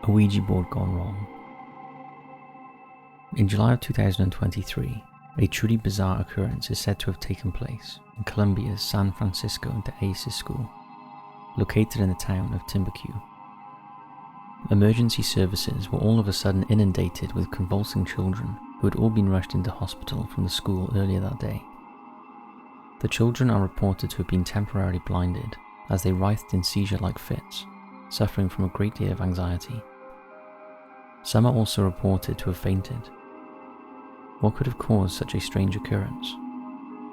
A Ouija board gone wrong. In July of 2023, a truly bizarre occurrence is said to have taken place in Colombia's San Francisco de Aces School, located in the town of Timbuktu. Emergency services were all of a sudden inundated with convulsing children who had all been rushed into hospital from the school earlier that day. The children are reported to have been temporarily blinded as they writhed in seizure-like fits, suffering from a great deal of anxiety. Some are also reported to have fainted. What could have caused such a strange occurrence?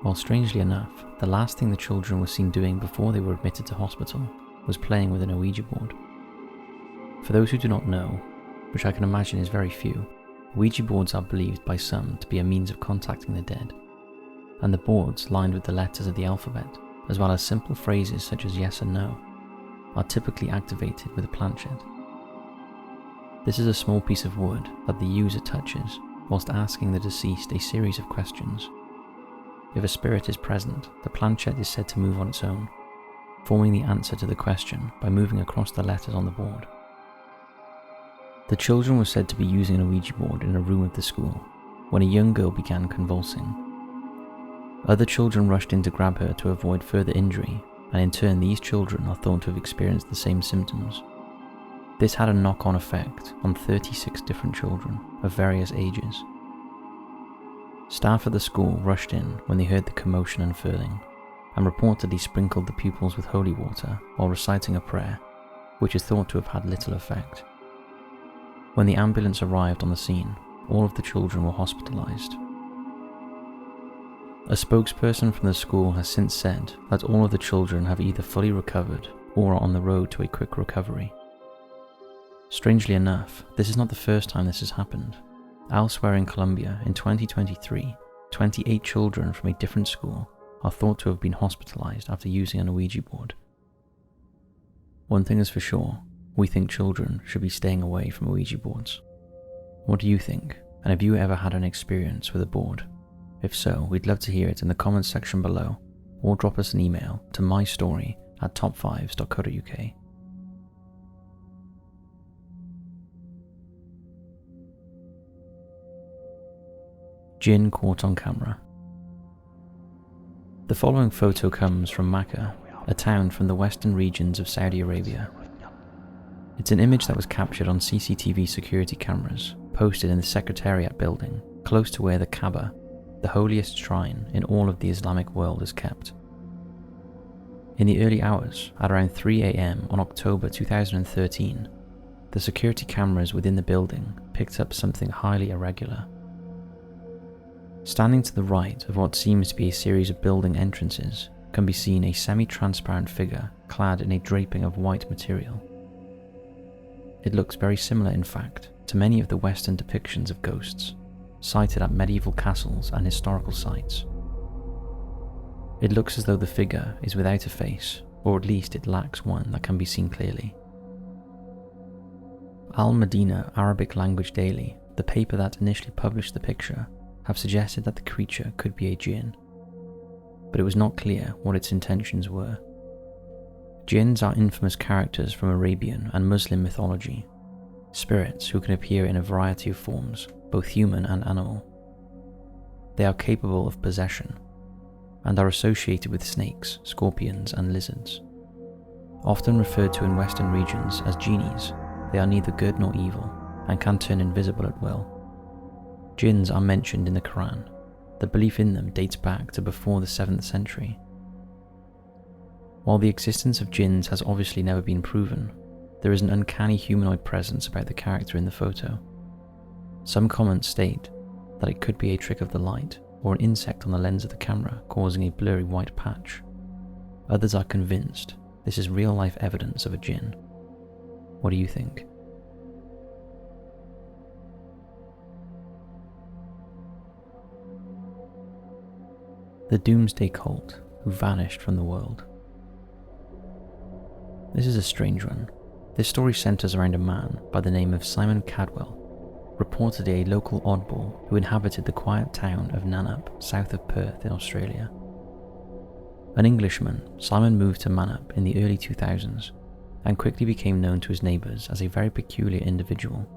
Well, strangely enough, the last thing the children were seen doing before they were admitted to hospital was playing with an Ouija board. For those who do not know, which I can imagine is very few, Ouija boards are believed by some to be a means of contacting the dead, and the boards lined with the letters of the alphabet, as well as simple phrases such as yes and no, are typically activated with a planchette. This is a small piece of wood that the user touches whilst asking the deceased a series of questions. If a spirit is present, the planchette is said to move on its own, forming the answer to the question by moving across the letters on the board. The children were said to be using an Ouija board in a room of the school when a young girl began convulsing. Other children rushed in to grab her to avoid further injury, and in turn these children are thought to have experienced the same symptoms. This had a knock-on effect on 36 different children of various ages. Staff at the school rushed in when they heard the commotion unfurling, and reportedly sprinkled the pupils with holy water while reciting a prayer, which is thought to have had little effect. When the ambulance arrived on the scene, all of the children were hospitalized. A spokesperson from the school has since said that all of the children have either fully recovered or are on the road to a quick recovery. Strangely enough, this is not the first time this has happened. Elsewhere in Colombia in 2023, 28 children from a different school are thought to have been hospitalized after using an Ouija board. One thing is for sure, we think children should be staying away from Ouija boards. What do you think? And have you ever had an experience with a board? If so, we'd love to hear it in the comments section below, or drop us an email to mystory@top5s.co.uk. Jinn caught on camera. The following photo comes from Makkah, a town from the western regions of Saudi Arabia. It's an image that was captured on CCTV security cameras posted in the Secretariat building, close to where the Kaaba, the holiest shrine in all of the Islamic world, is kept. In the early hours, at around 3 AM on October 2013, the security cameras within the building picked up something highly irregular. Standing to the right of what seems to be a series of building entrances can be seen a semi-transparent figure clad in a draping of white material. It looks very similar, in fact, to many of the Western depictions of ghosts, sighted at medieval castles and historical sites. It looks as though the figure is without a face, or at least it lacks one that can be seen clearly. Al Madina Arabic Language Daily, the paper that initially published the picture, have suggested that the creature could be a jinn, but it was not clear what its intentions were. Jinns are infamous characters from Arabian and Muslim mythology, spirits who can appear in a variety of forms, both human and animal. They are capable of possession, and are associated with snakes, scorpions, and lizards. Often referred to in Western regions as genies, they are neither good nor evil, and can turn invisible at will. Jinns are mentioned in the Quran. The belief in them dates back to before the 7th century. While the existence of jinns has obviously never been proven, there is an uncanny humanoid presence about the character in the photo. Some comments state that it could be a trick of the light or an insect on the lens of the camera causing a blurry white patch. Others are convinced this is real-life evidence of a jinn. What do you think? The Doomsday cult who vanished from the world. This is a strange one. This story centres around a man by the name of Simon Cadwell, reportedly a local oddball who inhabited the quiet town of Nannup, south of Perth in Australia. An Englishman, Simon moved to Nannup in the early 2000s and quickly became known to his neighbours as a very peculiar individual.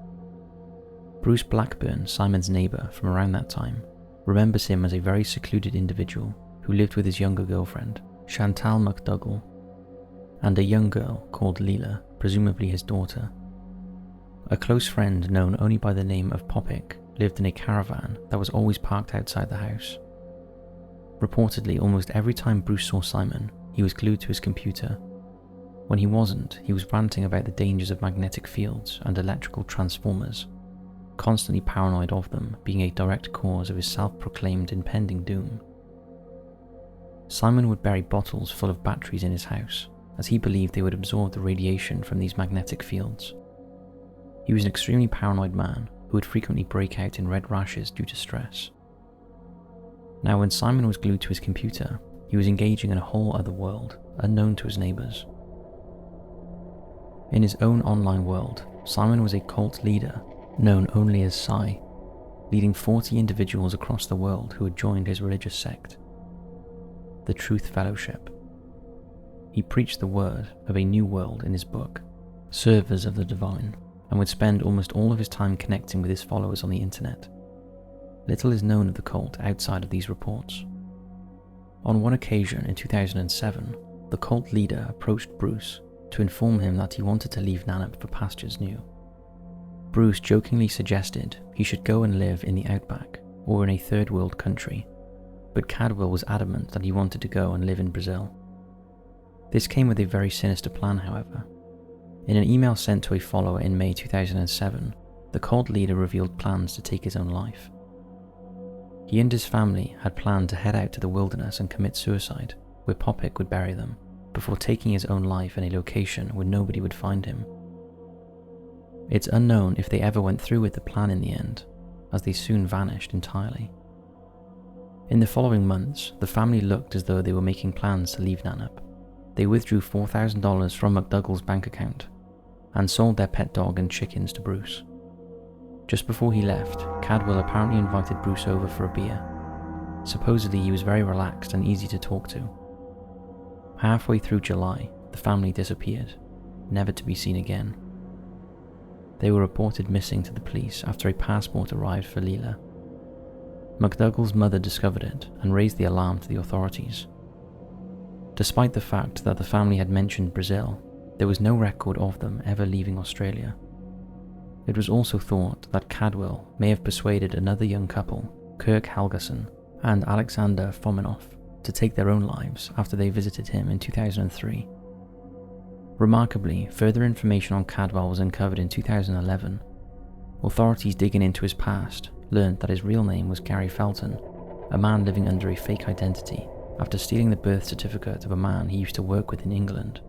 Bruce Blackburn, Simon's neighbour from around that time, remembers him as a very secluded individual who lived with his younger girlfriend, Chantal McDougall, and a young girl called Leela, presumably his daughter. A close friend known only by the name of Popik lived in a caravan that was always parked outside the house. Reportedly, almost every time Bruce saw Simon, he was glued to his computer. When he wasn't, he was ranting about the dangers of magnetic fields and electrical transformers, constantly paranoid of them being a direct cause of his self-proclaimed impending doom. Simon would bury bottles full of batteries in his house, as he believed they would absorb the radiation from these magnetic fields. He was an extremely paranoid man who would frequently break out in red rashes due to stress. Now, when Simon was glued to his computer, he was engaging in a whole other world, unknown to his neighbours. In his own online world, Simon was a cult leader, known only as Psi, leading 40 individuals across the world who had joined his religious sect, the Truth Fellowship. He preached the word of a new world in his book, Servers of the Divine, and would spend almost all of his time connecting with his followers on the internet. Little is known of the cult outside of these reports. On one occasion in 2007, the cult leader approached Bruce to inform him that he wanted to leave Nanop for pastures new. Bruce jokingly suggested he should go and live in the outback or in a third world country, but Cadwell was adamant that he wanted to go and live in Brazil. This came with a very sinister plan, however. In an email sent to a follower in May 2007, the cult leader revealed plans to take his own life. He and his family had planned to head out to the wilderness and commit suicide, where Popik would bury them, before taking his own life in a location where nobody would find him. It's unknown if they ever went through with the plan in the end, as they soon vanished entirely. In the following months, the family looked as though they were making plans to leave Nanop. They withdrew $4,000 from McDougall's bank account and sold their pet dog and chickens to Bruce. Just before he left, Cadwell apparently invited Bruce over for a beer. Supposedly he was very relaxed and easy to talk to. Halfway through July, the family disappeared, never to be seen again. They were reported missing to the police after a passport arrived for Leela. McDougall's mother discovered it and raised the alarm to the authorities. Despite the fact that the family had mentioned Brazil, there was no record of them ever leaving Australia. It was also thought that Cadwell may have persuaded another young couple, Kirk Helgason and Alexander Fominov, to take their own lives after they visited him in 2003. Remarkably, further information on Cadwell was uncovered in 2011. Authorities digging into his past learned that his real name was Gary Felton, a man living under a fake identity after stealing the birth certificate of a man he used to work with in England.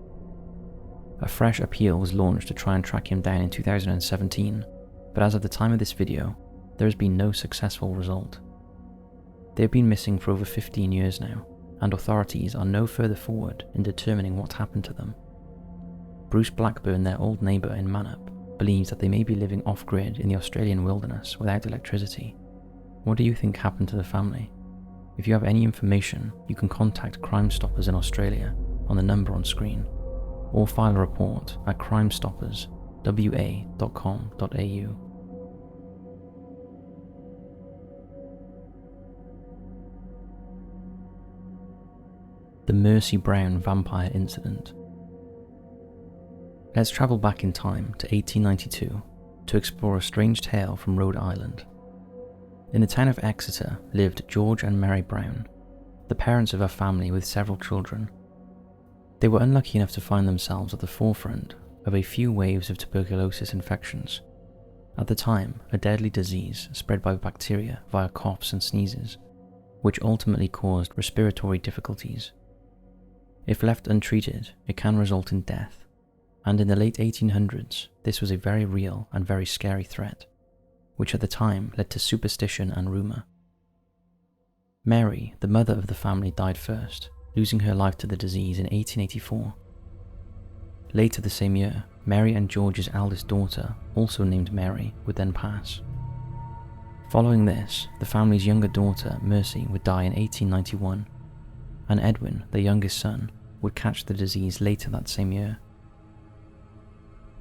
A fresh appeal was launched to try and track him down in 2017, but as of the time of this video, there has been no successful result. They have been missing for over 15 years now, and authorities are no further forward in determining what happened to them. Bruce Blackburn, their old neighbour in Manop, believes that they may be living off-grid in the Australian wilderness without electricity. What do you think happened to the family? If you have any information, you can contact Crime Stoppers in Australia on the number on screen, or file a report at crimestopperswa.com.au. The Mercy Brown Vampire Incident. Let's travel back in time to 1892 to explore a strange tale from Rhode Island. In the town of Exeter lived George and Mary Brown, the parents of a family with several children. They were unlucky enough to find themselves at the forefront of a few waves of tuberculosis infections. At the time, a deadly disease spread by bacteria via coughs and sneezes, which ultimately caused respiratory difficulties. If left untreated, it can result in death, and in the late 1800s, this was a very real and very scary threat, which at the time led to superstition and rumour. Mary, the mother of the family, died first, losing her life to the disease in 1884. Later the same year, Mary and George's eldest daughter, also named Mary, would then pass. Following this, the family's younger daughter, Mercy, would die in 1891, and Edwin, their youngest son, would catch the disease later that same year.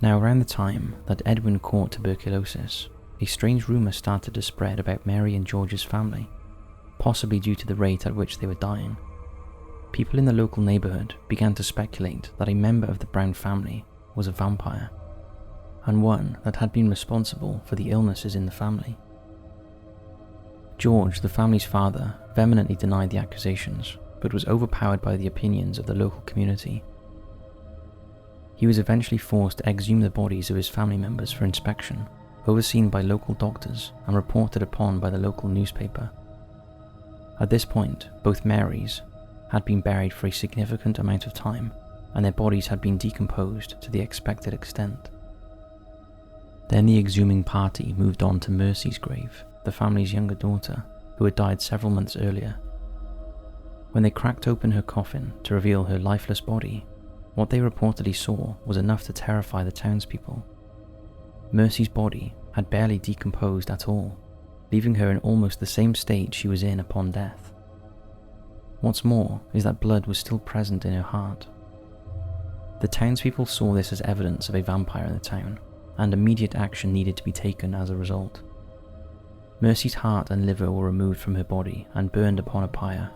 Now, around the time that Edwin caught tuberculosis, a strange rumour started to spread about Mary and George's family, possibly due to the rate at which they were dying. People in the local neighbourhood began to speculate that a member of the Brown family was a vampire, and one that had been responsible for the illnesses in the family. George, the family's father, vehemently denied the accusations, but was overpowered by the opinions of the local community. He was eventually forced to exhume the bodies of his family members for inspection, overseen by local doctors and reported upon by the local newspaper. At this point, both Marys had been buried for a significant amount of time, and their bodies had been decomposed to the expected extent. Then the exhuming party moved on to Mercy's grave, the family's younger daughter, who had died several months earlier. When they cracked open her coffin to reveal her lifeless body, what they reportedly saw was enough to terrify the townspeople. Mercy's body had barely decomposed at all, leaving her in almost the same state she was in upon death. What's more is that blood was still present in her heart. The townspeople saw this as evidence of a vampire in the town, and immediate action needed to be taken as a result. Mercy's heart and liver were removed from her body and burned upon a pyre.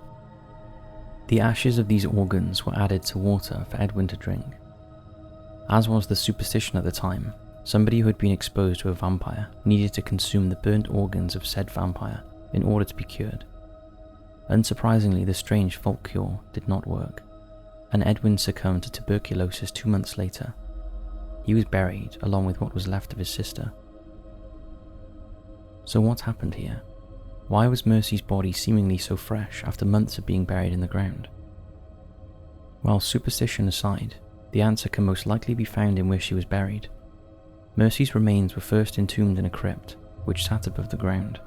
The ashes of these organs were added to water for Edwin to drink. As was the superstition at the time, somebody who had been exposed to a vampire needed to consume the burnt organs of said vampire in order to be cured. Unsurprisingly, the strange folk cure did not work, and Edwin succumbed to tuberculosis 2 months later. He was buried along with what was left of his sister. So what happened here? Why was Mercy's body seemingly so fresh after months of being buried in the ground? Well, superstition aside, the answer can most likely be found in where she was buried. Mercy's remains were first entombed in a crypt, which sat above the ground.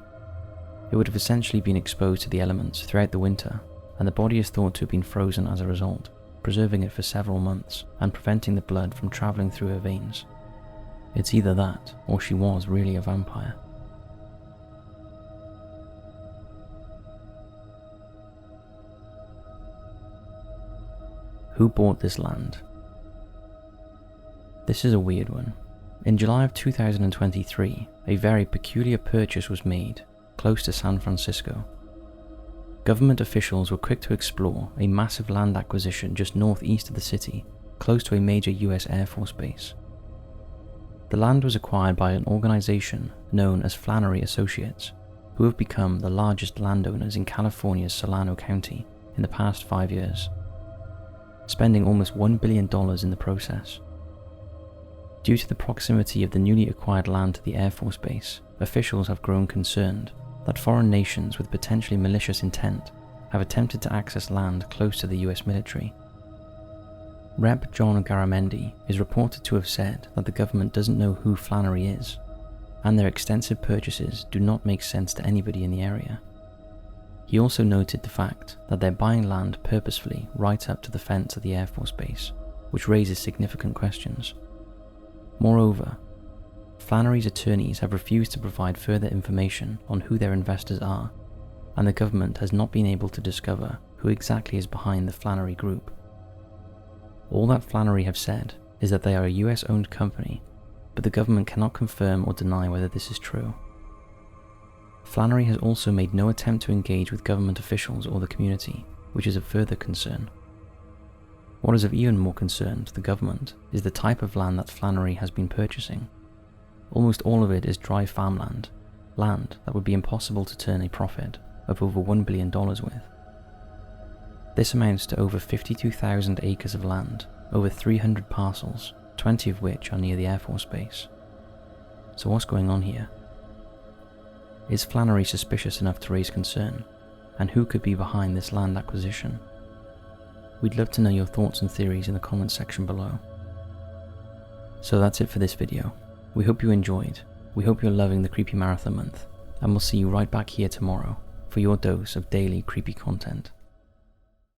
It would have essentially been exposed to the elements throughout the winter, and the body is thought to have been frozen as a result, preserving it for several months and preventing the blood from travelling through her veins. It's either that, or she was really a vampire. Who bought this land? This is a weird one. In July of 2023, a very peculiar purchase was made close to San Francisco. Government officials were quick to explore a massive land acquisition just northeast of the city, close to a major US Air Force base. The land was acquired by an organization known as Flannery Associates, who have become the largest landowners in California's Solano County in the past 5 years, spending almost $1 billion in the process. Due to the proximity of the newly acquired land to the Air Force Base, officials have grown concerned that foreign nations with potentially malicious intent have attempted to access land close to the US military. Rep. John Garamendi is reported to have said that the government doesn't know who Flannery is, and their extensive purchases do not make sense to anybody in the area. He also noted the fact that they're buying land purposefully right up to the fence of the Air Force Base, which raises significant questions. Moreover, Flannery's attorneys have refused to provide further information on who their investors are, and the government has not been able to discover who exactly is behind the Flannery Group. All that Flannery have said is that they are a US-owned company, but the government cannot confirm or deny whether this is true. Flannery has also made no attempt to engage with government officials or the community, which is of further concern. What is of even more concern to the government is the type of land that Flannery has been purchasing. Almost all of it is dry farmland, land that would be impossible to turn a profit of over $1 billion with. This amounts to over 52,000 acres of land, over 300 parcels, 20 of which are near the Air Force Base. So what's going on here? Is Flannery suspicious enough to raise concern? And who could be behind this land acquisition? We'd love to know your thoughts and theories in the comments section below. So that's it for this video. We hope you enjoyed, we hope you're loving the Creepy Marathon month, and we'll see you right back here tomorrow for your dose of daily creepy content.